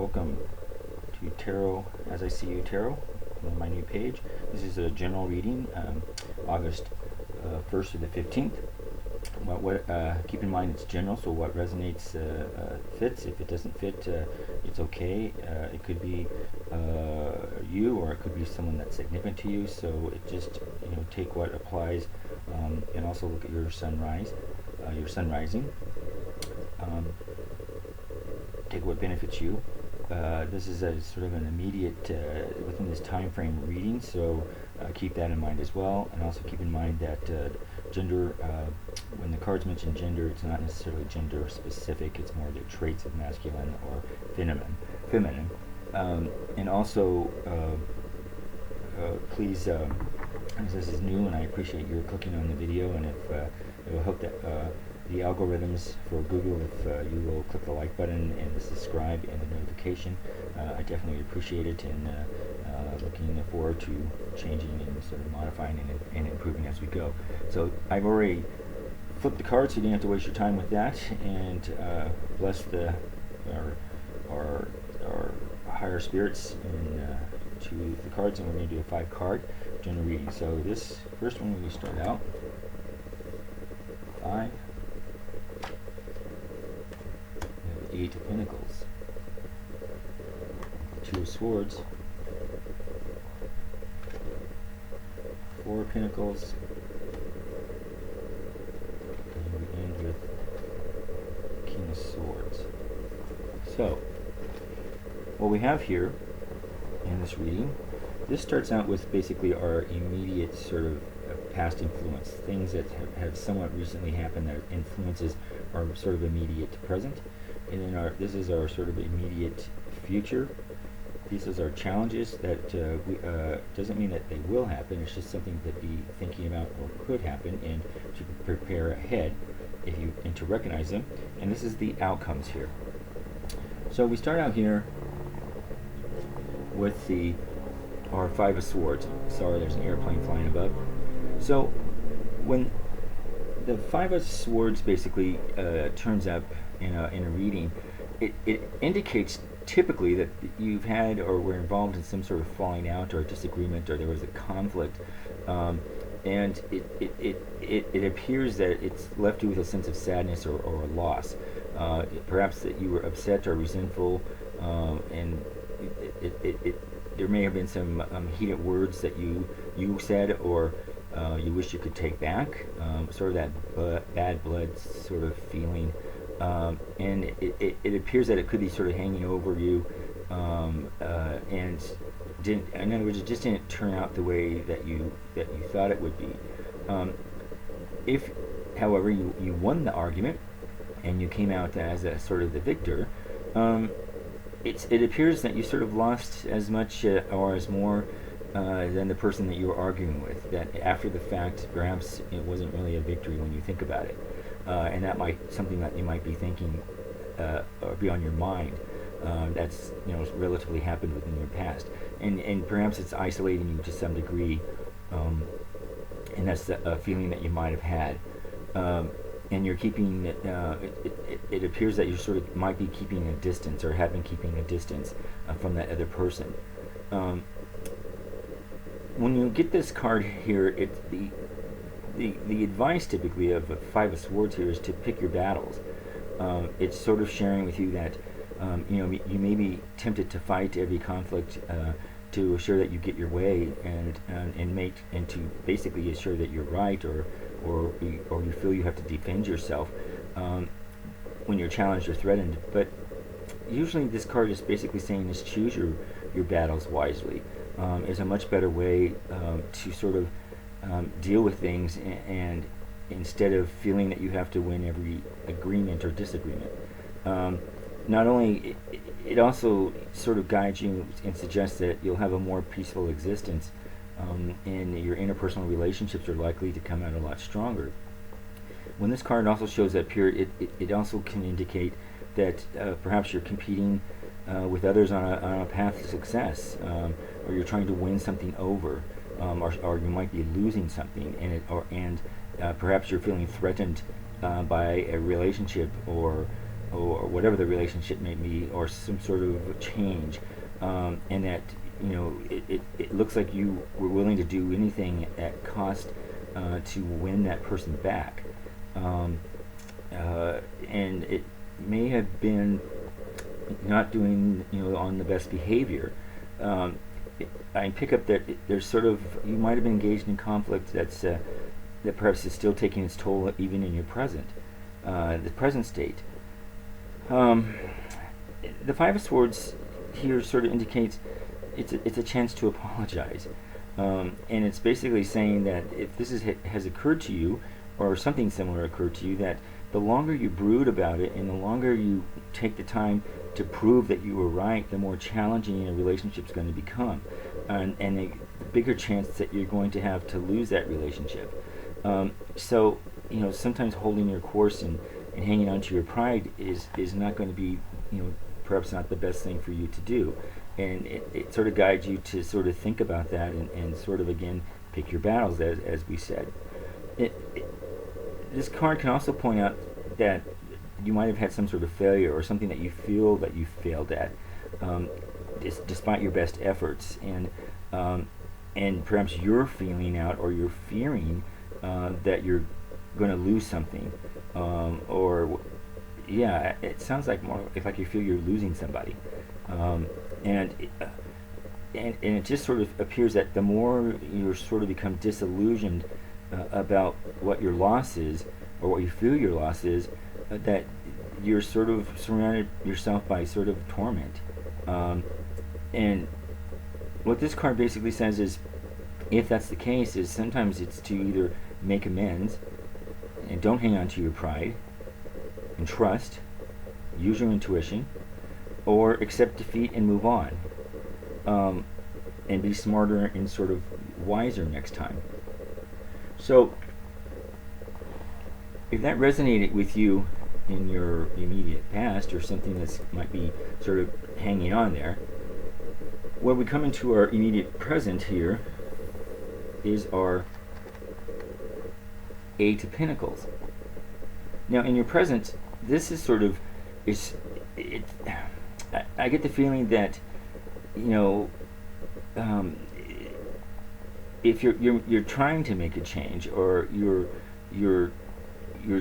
welcome to Tarot As I See You Tarot on my new page. This is a general reading, August 1st to the 15th. Keep in mind it's general, so what resonates fits. If it doesn't fit, it's okay. It could be you, or it could be someone that's significant to you. So it just take what applies, and also look at your sunrise, your sun rising. Take what benefits you. This is a sort of an immediate within this time frame reading, so keep that in mind as well. And also keep in mind that gender, when the cards mention gender, it's not necessarily gender specific. It's more the traits of masculine or feminine. And also, please, as this is new, and I appreciate your clicking on the video, and if it will help that the algorithms for Google, if you will click the like button and the subscribe and the notification, I definitely appreciate it, and looking forward to changing and sort of modifying and improving as we go. So I've already flipped the cards, so you didn't have to waste your time with that, and bless our higher spirits to the cards, and we're going to do a 5-card general reading. So this first one, we start out 5. 8 of Pentacles, 2 of Swords, 4 of Pentacles, and we end with King of Swords. So, what we have here in this reading, this starts out with basically our immediate sort of past influence, things that have somewhat recently happened that influences our sort of immediate present. And then this is our sort of immediate future. These are our challenges that doesn't mean that they will happen. It's just something to be thinking about or could happen, and to prepare ahead and to recognize them. And this is the outcomes here. So we start out here with our 5 of Swords. Sorry, there's an airplane flying above. So when the 5 of Swords basically turns up in a reading, it indicates typically that you've had or were involved in some sort of falling out or a disagreement, or there was a conflict, and it appears that it's left you with a sense of sadness or a loss. Perhaps that you were upset or resentful, and there may have been some heated words that you said, or you wish you could take back, sort of that bad blood sort of feeling, and it appears that it could be sort of hanging over you, and in other words, it just didn't turn out the way that you thought it would be. If, however, you won the argument and you came out as a sort of the victor, it appears that you sort of lost as much or as more than the person that you were arguing with. That after the fact, perhaps it wasn't really a victory when you think about it, and that might something that you might be thinking or be on your mind. That's relatively happened within your past, and perhaps it's isolating you to some degree, and that's a feeling that you might have had. And you're keeping it appears that you sort of might be keeping a distance, or have been keeping a distance from that other person. When you get this card here, it's the advice typically of a 5 of Swords here is to pick your battles. It's sort of sharing with you that you may be tempted to fight every conflict to assure that you get your way, and to basically assure that you're right, or you feel you have to defend yourself when you're challenged or threatened. But usually this card is basically saying is choose your battles wisely. Is a much better way to sort of deal with things, and instead of feeling that you have to win every agreement or disagreement. Not only, it also sort of guides you and suggests that you'll have a more peaceful existence, and your interpersonal relationships are likely to come out a lot stronger. When this card also shows up here, it also can indicate that perhaps you're competing with others on a path to success, or you're trying to win something over, or you might be losing something, and perhaps you're feeling threatened by a relationship, or or whatever the relationship may be, or some sort of change, and that it looks like you were willing to do anything at cost to win that person back, and it may have been not doing on the best behavior. I pick up that there's sort of, you might have been engaged in conflict that perhaps is still taking its toll even in your the present state. The Five of Swords here sort of indicates it's a chance to apologize, and it's basically saying that if this has occurred to you, or something similar occurred to you, that the longer you brood about it and the longer you take the time to prove that you were right, the more challenging a relationship's going to become, and the bigger chance that you're going to have to lose that relationship. So sometimes holding your course and hanging on to your pride is not going to be perhaps not the best thing for you to do, and it sort of guides you to sort of think about that and sort of again pick your battles, as we said. This card can also point out that you might have had some sort of failure or something that you feel that you failed at, despite your best efforts, and perhaps you're feeling out or you're fearing that you're going to lose something, or it sounds like more like you feel you're losing somebody, and it just sort of appears that the more you sort of become disillusioned about what your loss is, or what you feel your loss is, that you're sort of surrounded yourself by sort of torment. And what this card basically says is, if that's the case, is sometimes it's to either make amends and don't hang on to your pride and trust, use your intuition, or accept defeat and move on, and be smarter and sort of wiser next time. So if that resonated with you in your immediate past, or something that might be sort of hanging on there, when we come into our immediate present here is our Eight of Pentacles. Now in your present, this is sort of, I get the feeling that if you're trying to make a change, or you're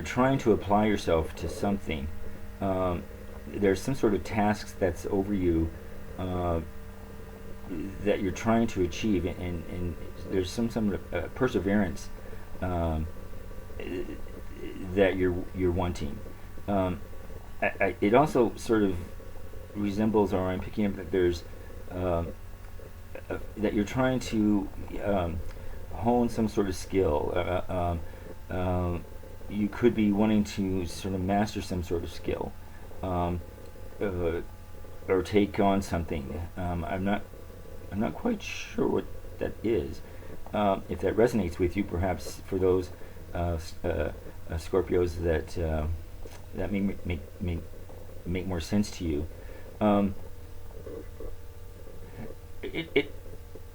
trying to apply yourself to something, there's some sort of tasks that's over you that you're trying to achieve, and there's some perseverance that you're wanting. It also sort of resembles, or I'm picking up that there's that you're trying to hone some sort of skill. You could be wanting to sort of master some sort of skill, or take on something. I'm not quite sure what that is. If that resonates with you, perhaps for those Scorpios that may make more sense to you.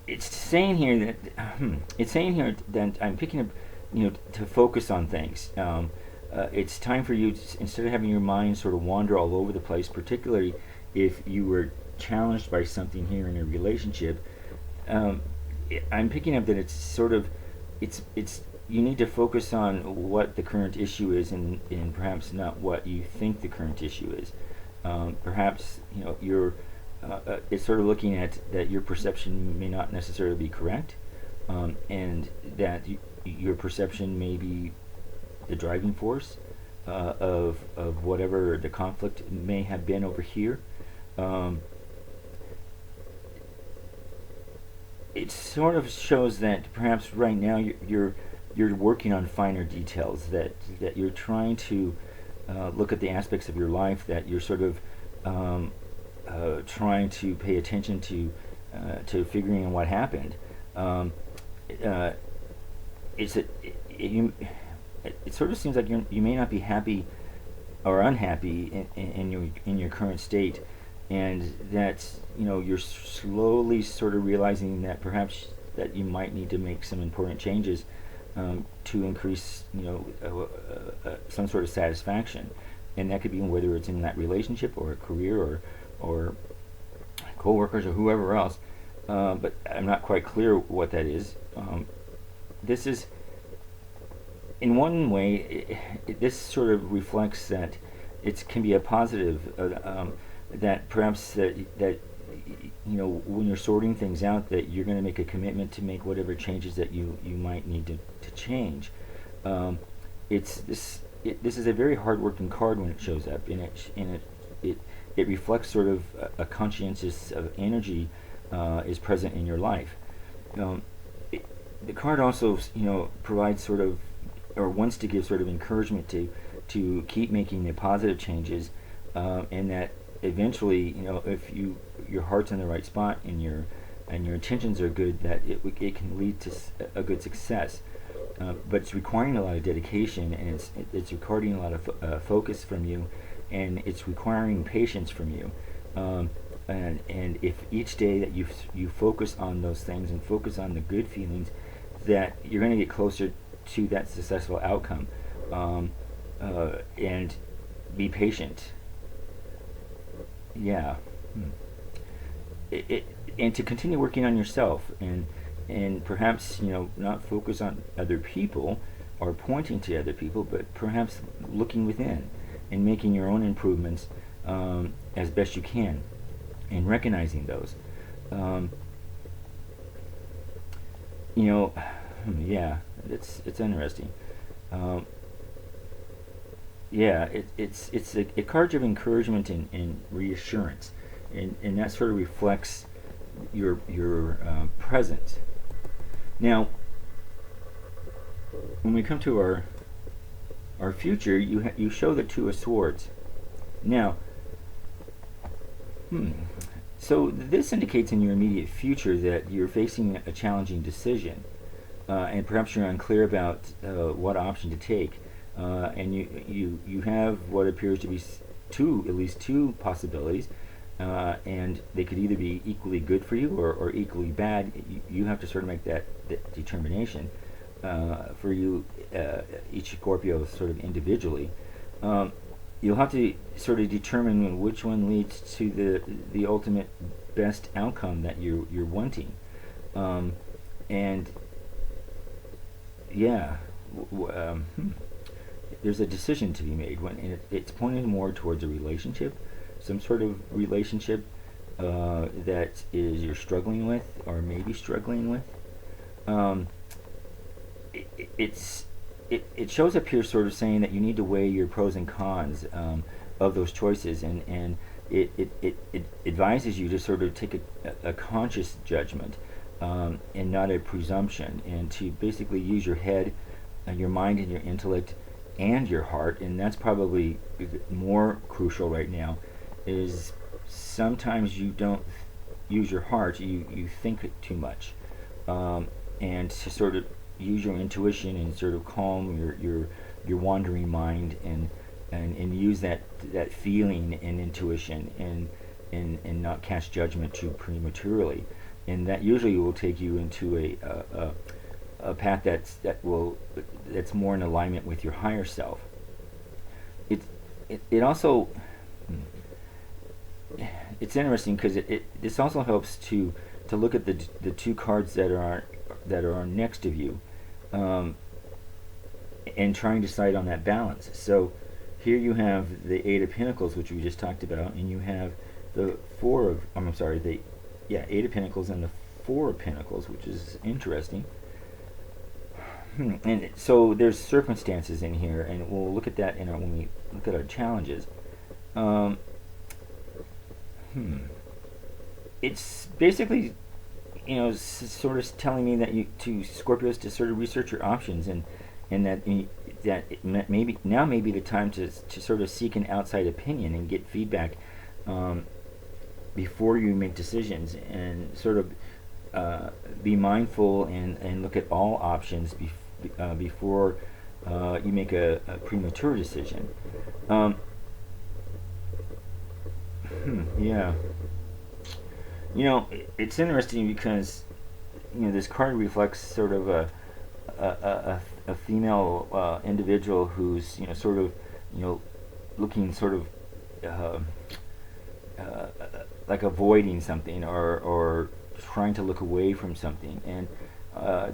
It's saying here that I'm picking up, to focus on things. It's time for you to, instead of having your mind sort of wander all over the place, particularly if you were challenged by something here in a relationship. I'm picking up that it's sort of, it's you need to focus on what the current issue is, and perhaps not what you think the current issue is. Perhaps you're it's sort of looking at that your perception may not necessarily be correct, and that your perception may be the driving force of whatever the conflict may have been over here. It sort of shows that perhaps right now you're working on finer details, that you're trying to look at the aspects of your life that you're sort of trying to pay attention to figuring out what happened. It sort of seems like you may not be happy or unhappy in your current state, and that you're slowly sort of realizing that perhaps that you might need to make some important changes to increase some sort of satisfaction. and that could be whether it's in that relationship or a career or co-workers or whoever else. But I'm not quite clear what that is. This is, in one way, this sort of reflects that it can be a positive, that perhaps that when you're sorting things out, that you're going to make a commitment to make whatever changes that you might need to change. This is a very hard-working card when it shows up, and it reflects sort of a conscientious of energy is present in your life. The card also provides sort of, or wants to give sort of encouragement to keep making the positive changes, and that eventually, if your heart's in the right spot and your intentions are good, that it can lead to a good success. But it's requiring a lot of dedication, and it's requiring a lot of focus from you, and it's requiring patience from you. And if each day that you focus on those things and focus on the good feelings, that you're going to get closer to that successful outcome. And be patient. Yeah. And to continue working on yourself, and perhaps not focus on other people or pointing to other people, but perhaps looking within and making your own improvements as best you can, and recognizing those. Yeah, it's interesting. Yeah, it's a card of encouragement and reassurance, and that sort of reflects your present. Now, when we come to our future, you show the Two of Swords. Now, so this indicates in your immediate future that you're facing a challenging decision, and perhaps you're unclear about what option to take, and you have what appears to be at least two possibilities, and they could either be equally good for you or equally bad. You have to sort of make that determination for you, each Scorpio sort of individually. You'll have to sort of determine which one leads to the ultimate best outcome that you're wanting, and yeah, there's a decision to be made when it's pointing more towards a relationship, some sort of relationship that you're struggling with or maybe struggling with. It shows up here sort of saying that you need to weigh your pros and cons of those choices, and it advises you to sort of take a conscious judgment, and not a presumption, and to basically use your head, your mind, and your intellect, and your heart. And that's probably more crucial right now, is sometimes you don't use your heart, you think too much, and to sort of use your intuition and sort of calm your wandering mind, and use that feeling and intuition, and not cast judgment too prematurely, and that usually will take you into a path that's more in alignment with your higher self. It also, it's interesting because this also helps to look at the two cards that are next of you, and trying to decide on that balance. So here you have the Eight of Pentacles, which we just talked about, and you have the Eight of Pentacles and the Four of Pentacles, which is interesting. And so there's circumstances in here, and we'll look at that when we look at our challenges. It's basically, sort of telling me that to Scorpios to sort of research your options, and that maybe now may be the time to sort of seek an outside opinion and get feedback before you make decisions, and sort of be mindful and look at all options before you make a premature decision. Yeah. It's interesting because this card reflects sort of a female individual who's sort of looking sort of uh, like avoiding something, or trying to look away from something. And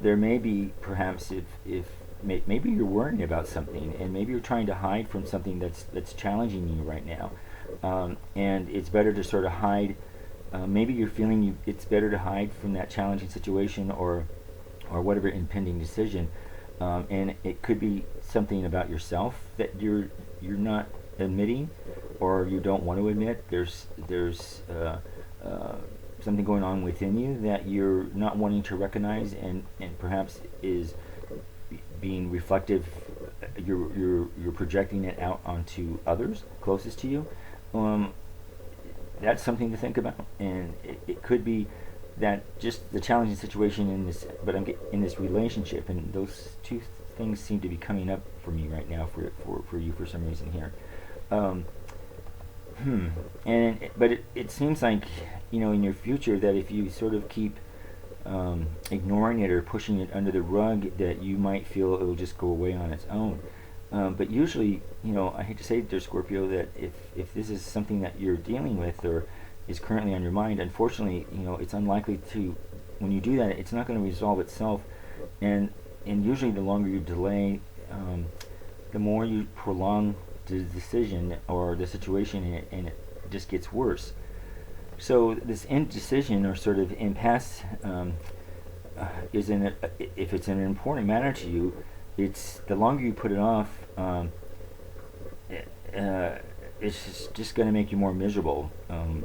there may be, perhaps, if maybe you're worrying about something, and maybe you're trying to hide from something that's challenging you right now, and it's better to sort of hide. Maybe you're feeling it's better to hide from that challenging situation, or whatever impending decision, and it could be something about yourself that you're not admitting, or you don't want to admit. There's something going on within you that you're not wanting to recognize, and perhaps is being reflective. You're projecting it out onto others closest to you. That's something to think about, and it could be that just the challenging situation in this, but in this relationship, and those two things seem to be coming up for me right now, for you, for some reason here. But it seems like, in your future, that if you sort of keep ignoring it or pushing it under the rug, that you might feel it will just go away on its own. But usually, I hate to say it, dear Scorpio, that if this is something that you're dealing with, or is currently on your mind, unfortunately, it's unlikely to. When you do that, it's not going to resolve itself, and usually the longer you delay, the more you prolong the decision or the situation, and it just gets worse. So this indecision, or sort of impasse, is if it's an important matter to you, it's the longer you put it off, it's just going to make you more miserable.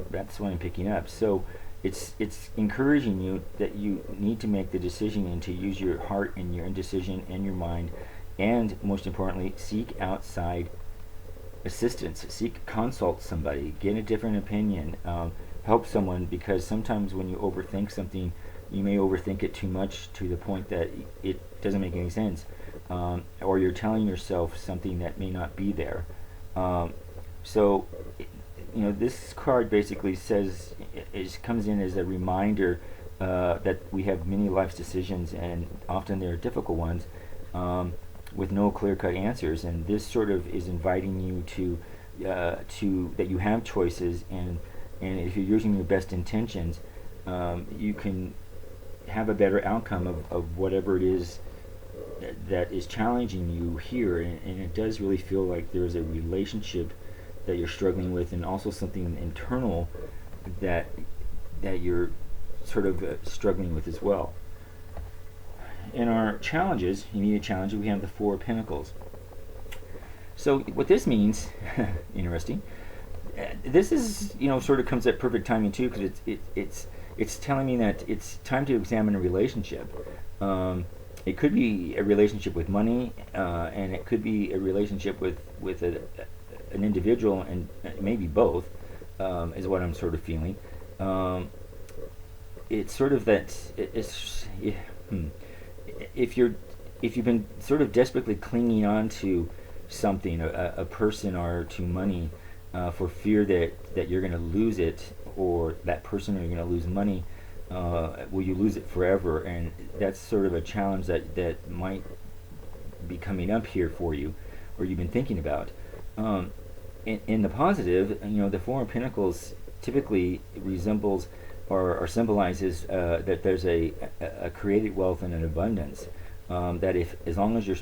That's what I'm picking up. So it's encouraging you that you need to make the decision, and to use your heart and your indecision and your mind, and most importantly, seek outside assistance. Consult somebody, get a different opinion, help someone, because sometimes when you overthink something, you may overthink it too much, to the point that it doesn't make any sense, or you're telling yourself something that may not be there. So this card basically says, comes in as a reminder that we have many life's decisions, and often they're difficult ones, with no clear-cut answers. And this sort of is inviting you to that you have choices, and if you're using your best intentions, you can have a better outcome of whatever it is that is challenging you here. And it does really feel like there's a relationship that you're struggling with, and also something internal that you're sort of struggling with as well. In our challenges, immediate challenges, we have the Four of Pentacles. So what this means, interesting. This is, sort of comes at perfect timing too, because it's telling me that it's time to examine a relationship. It could be a relationship with money, and it could be a relationship with an individual, and maybe both, is what I'm sort of feeling. It's sort of that if you've been sort of desperately clinging on to something, a person, or to money, for fear that you're going to lose it, or that person, or you're going to lose money, will you lose it forever? And that's sort of a challenge that might be coming up here for you, or you've been thinking about. In the positive, the Four of Pentacles typically resembles or symbolizes that there's a created wealth and an abundance. That as long as you're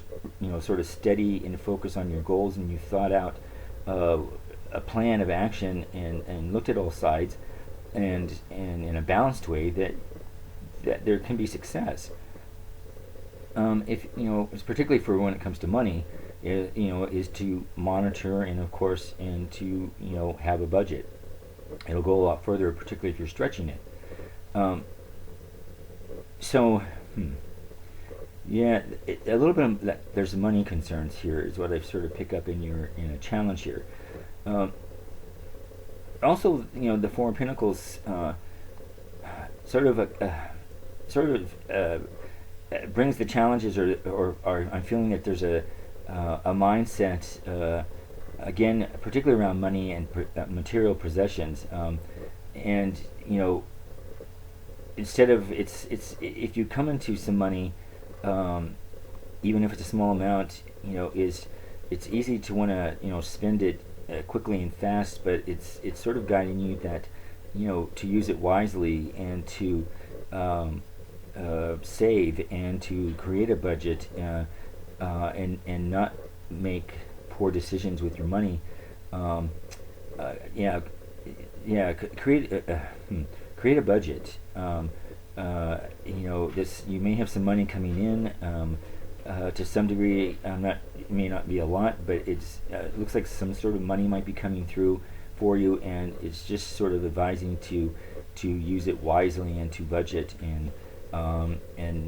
sort of steady and focused on your goals, and you've thought out a plan of action, and looked at all sides, and in a balanced way, that there can be success. If it's particularly for when it comes to money, is to monitor, and of course, and to have a budget. It'll go a lot further, particularly if you're stretching it. Yeah, a little bit of that. There's money concerns here, is what I sort of pick up in a challenge here. Also, the Four of Pentacles brings the challenges, or I'm feeling that there's a mindset, again, particularly around money and material possessions, and instead of it's if you come into some money, even if it's a small amount, it's easy to want to spend it quickly and fast, but it's sort of guiding you that, to use it wisely and to save and to create a budget, and not make poor decisions with your money. Um, yeah, yeah. Create a budget. This, you may have some money coming in. To some degree, it may not be a lot, but it looks like some sort of money might be coming through for you, and it's just sort of advising to use it wisely and to budget, and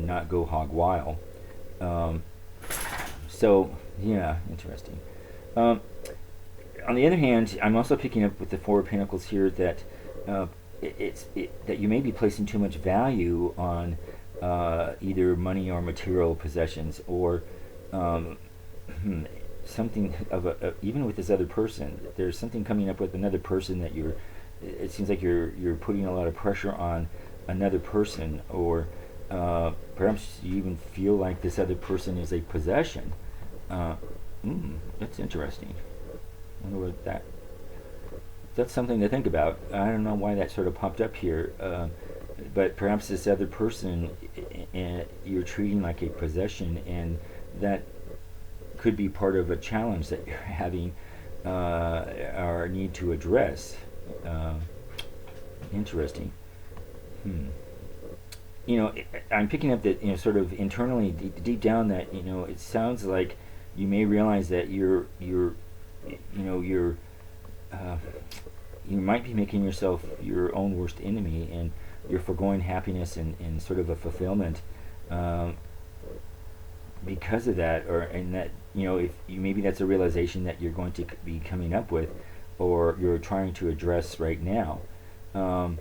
not go hog wild. Um, so yeah, interesting. Um, on the other hand, I'm also picking up with the Four of Pentacles here that that you may be placing too much value on either money or material possessions, or um, something of even with this other person. There's something coming up with another person that you're. It seems like you're putting a lot of pressure on another person, or perhaps you even feel like this other person is a possession. Uh, that's interesting. I wonder what that's something to think about. I don't know why that sort of popped up here, but perhaps this other person, you're treating like a possession, and that could be part of a challenge that you're having, or need to address. Uh, Interesting. Hmm. I'm picking up that, sort of internally, deep down, that it sounds like you may realize that you're uh, you might be making yourself your own worst enemy, and you're foregoing happiness and sort of a fulfillment, um, because of that, or and that if you maybe that's a realization that you're going to be coming up with, or you're trying to address right now. Um,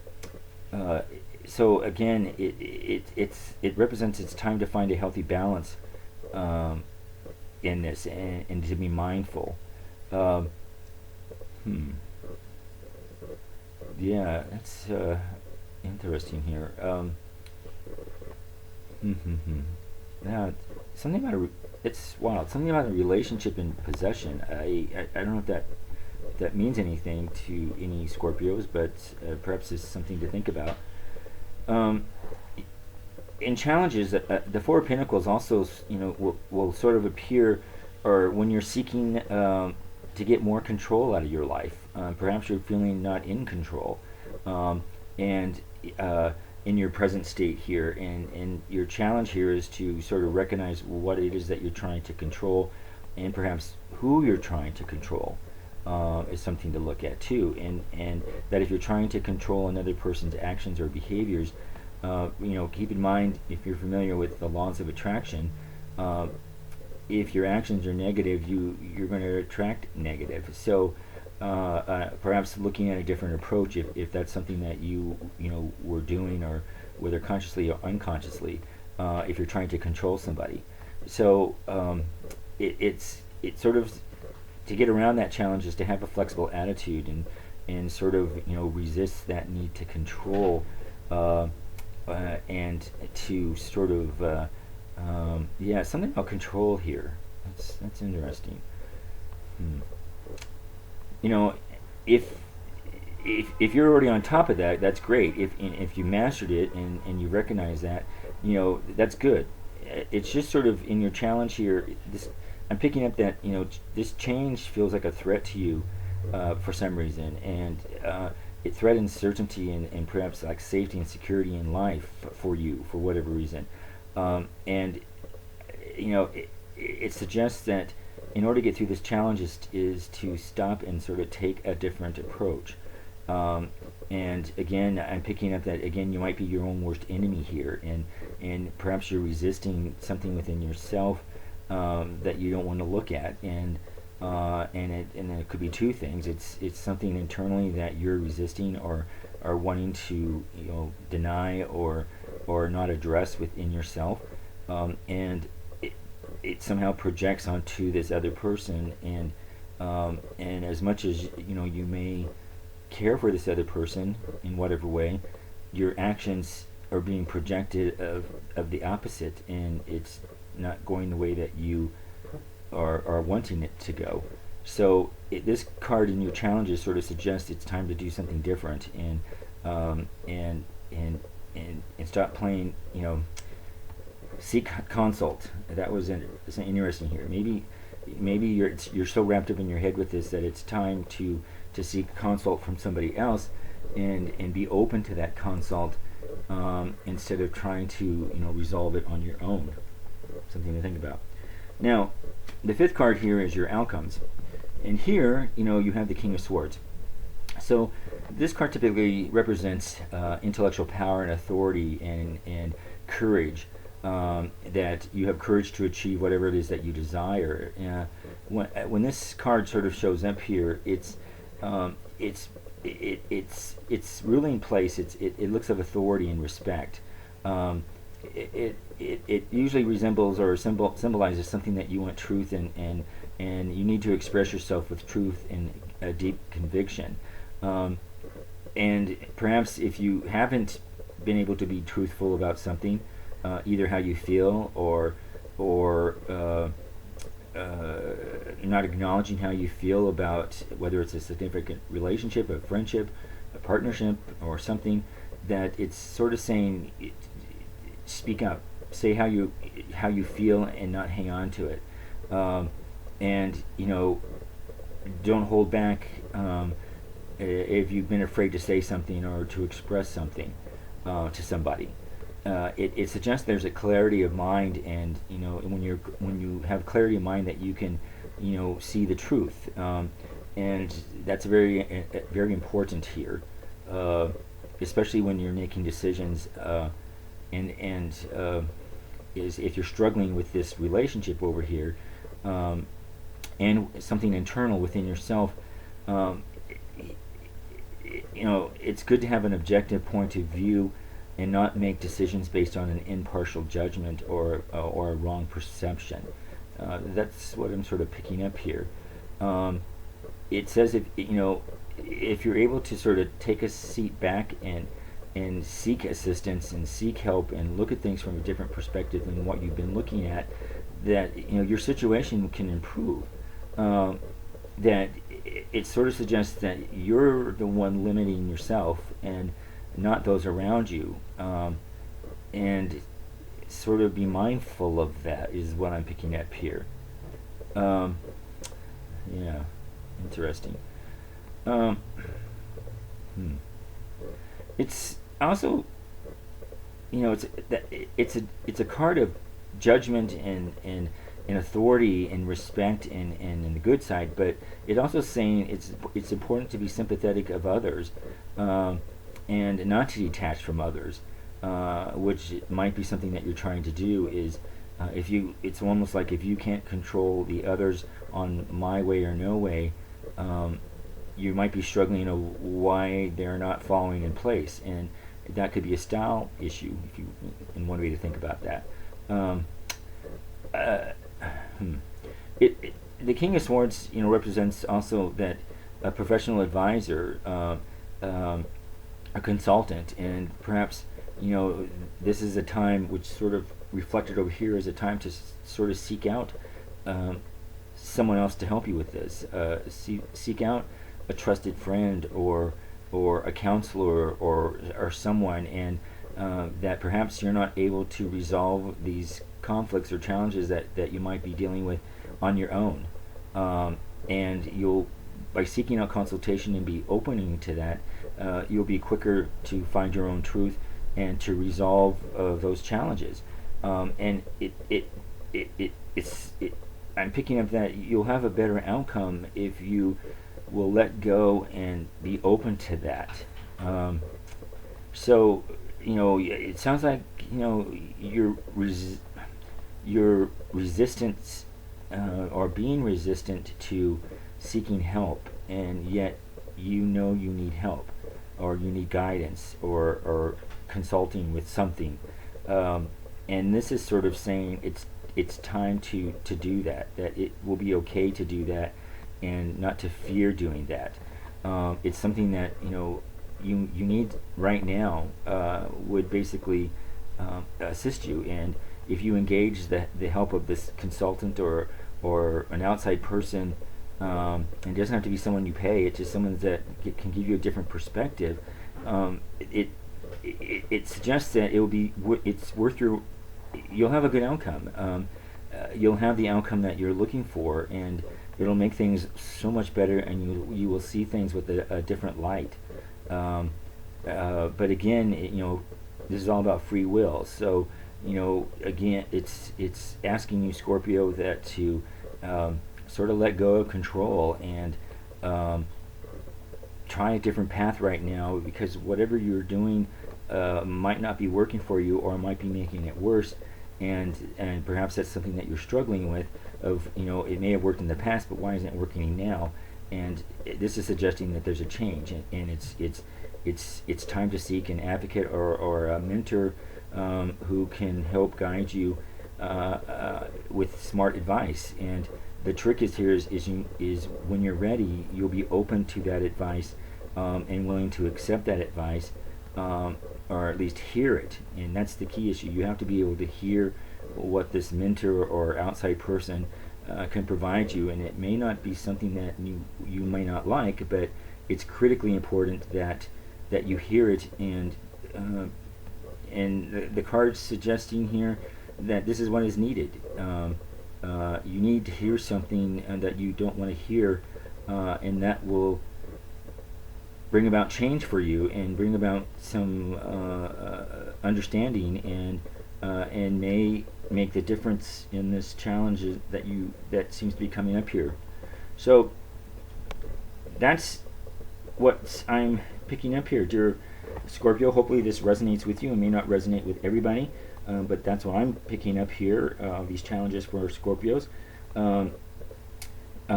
uh, so again, it represents it's time to find a healthy balance, um, in this, and to be mindful. Um, hmm. Yeah, that's interesting here. Now, something about it's wild. Something about a relationship and possession. I don't know if that means anything to any Scorpios, but perhaps it's something to think about. Um, in challenges, the Four of Pentacles also, will sort of appear, or when you're seeking to get more control out of your life. Perhaps you're feeling not in control, and in your present state here, and your challenge here is to sort of recognize what it is that you're trying to control, and perhaps who you're trying to control. Is something to look at too, and that if you're trying to control another person's actions or behaviors, keep in mind, if you're familiar with the laws of attraction, if your actions are negative, you're going to attract negative. So perhaps looking at a different approach, if that's something that you were doing, or whether consciously or unconsciously, if you're trying to control somebody. So it's sort of, to get around that challenge is to have a flexible attitude, and sort of resist that need to control, and to sort of something about control here. That's interesting. Hmm. If if you're already on top of that, that's great. If you mastered it, and you recognize that, that's good. It's just sort of in your challenge here. I'm picking up that this change feels like a threat to you, for some reason, and it threatens certainty, and perhaps like safety and security in life for you, for whatever reason. And it suggests that in order to get through this challenge is to stop and sort of take a different approach. And again, I'm picking up that again you might be your own worst enemy here, and perhaps you're resisting something within yourself, that you don't want to look at, and it could be two things. It's something internally that you're resisting, or wanting to deny, or not address within yourself, and it somehow projects onto this other person, and as much as you may care for this other person in whatever way, your actions are being projected of the opposite, and it's not going the way that you are wanting it to go. This card in your challenges sort of suggests it's time to do something different, um, and and and stop playing. Seek consult. That was interesting here. Maybe you're so wrapped up in your head with this that it's time to seek consult from somebody else, and be open to that consult, instead of trying to resolve it on your own. Something to think about. Now, the fifth card here is your outcomes, and here you have the King of Swords. So this card typically represents intellectual power and authority and courage. That you have courage to achieve whatever it is that you desire. When this card sort of shows up here, it's ruling place. It looks of authority and respect. It usually resembles or symbolizes something that you want truth and you need to express yourself with truth and a deep conviction. And perhaps if you haven't been able to be truthful about something, either how you feel or not acknowledging how you feel about whether it's a significant relationship, a friendship, a partnership, or something, that it's sort of saying, speak up, say how you feel, and not hang on to it, and don't hold back if you've been afraid to say something or to express something to somebody. It suggests there's a clarity of mind, and when you have clarity of mind, that you can see the truth, and that's very very important here, especially when you're making decisions, and is if you're struggling with this relationship over here, and something internal within yourself. It's good to have an objective point of view and not make decisions based on an impartial judgment or a wrong perception. That's what I'm sort of picking up here. It says if you're able to sort of take a seat back and seek assistance and seek help and look at things from a different perspective than what you've been looking at, that your situation can improve. That it sort of suggests that you're the one limiting yourself and not those around you, and sort of be mindful of that is what I'm picking up here. Yeah, interesting. It's also, it's a card of judgment and authority and respect and the good side, but it also saying it's important to be sympathetic of others, and not to detach from others, which might be something that you're trying to do. Is it's almost like if you can't control the others on my way or no way, you might be struggling why they're not following in place, and that could be a style issue in one way to think about that. The King of Swords represents also that a professional advisor, a consultant, and perhaps this is a time which sort of reflected over here as a time to sort of seek out someone else to help you with this. Seek out a trusted friend or a counselor or someone, and that perhaps you're not able to resolve these conflicts or challenges that you might be dealing with on your own, and you'll, by seeking out consultation and be opening to that, you'll be quicker to find your own truth and to resolve those challenges. And I'm picking up that you'll have a better outcome if you will let go and be open to that. So it sounds like your resistance, or being resistant to seeking help, and yet you need help, or you need guidance, or consulting with something, and this is sort of saying it's time to do that it will be okay to do that, and not to fear doing that. It's something that you need right now, would basically assist you, and if you engage the help of this consultant or an outside person, and it doesn't have to be someone you pay. It's just someone that can give you a different perspective. It suggests that it's worth your. You'll have a good outcome. You'll have the outcome that you're looking for, and it'll make things so much better, and you will see things with a different light. But again, this is all about free will. So, again, it's asking you, Scorpio, that to sort of let go of control and try a different path right now, because whatever you're doing might not be working for you, or might be making it worse. And perhaps that's something that you're struggling with. It may have worked in the past, but why isn't it working now? And this is suggesting that there's a change, and it's time to seek an advocate or a mentor who can help guide you with smart advice. And the trick is when you're ready, you'll be open to that advice and willing to accept that advice, or at least hear it. And that's the key issue. You have to be able to hear what this mentor or outside person can provide you, and it may not be something that you may not like, but it's critically important that you hear it. And the card's suggesting here that this is what is needed. You need to hear something that you don't want to hear, and that will bring about change for you, and bring about some understanding, and may make the difference in this challenge that seems to be coming up here. So that's what I'm picking up here, dear Scorpio. Hopefully this resonates with you. It may not resonate with everybody, but that's what I'm picking up here, these challenges for Scorpios.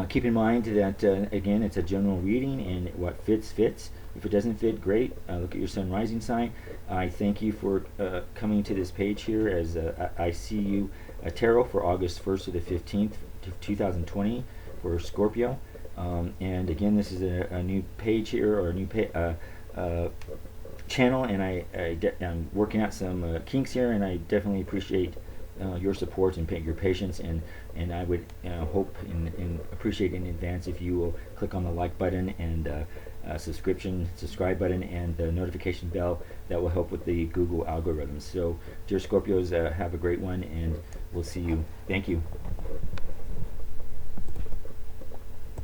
Keep in mind that, again, it's a general reading, and what fits, fits. If it doesn't fit, great. Look at your sun rising sign. I thank you for coming to this page here, as I see you tarot for August 1st to the 15th, 2020 for Scorpio. And again, this is a new page here, or a new channel, and I'm working out some kinks here, and I definitely appreciate your support and your patience, and I would hope and appreciate in advance if you will click on the like button and subscribe button and the notification bell. That will help with the Google algorithms. So, dear Scorpios, have a great one, and we'll see you. Thank you.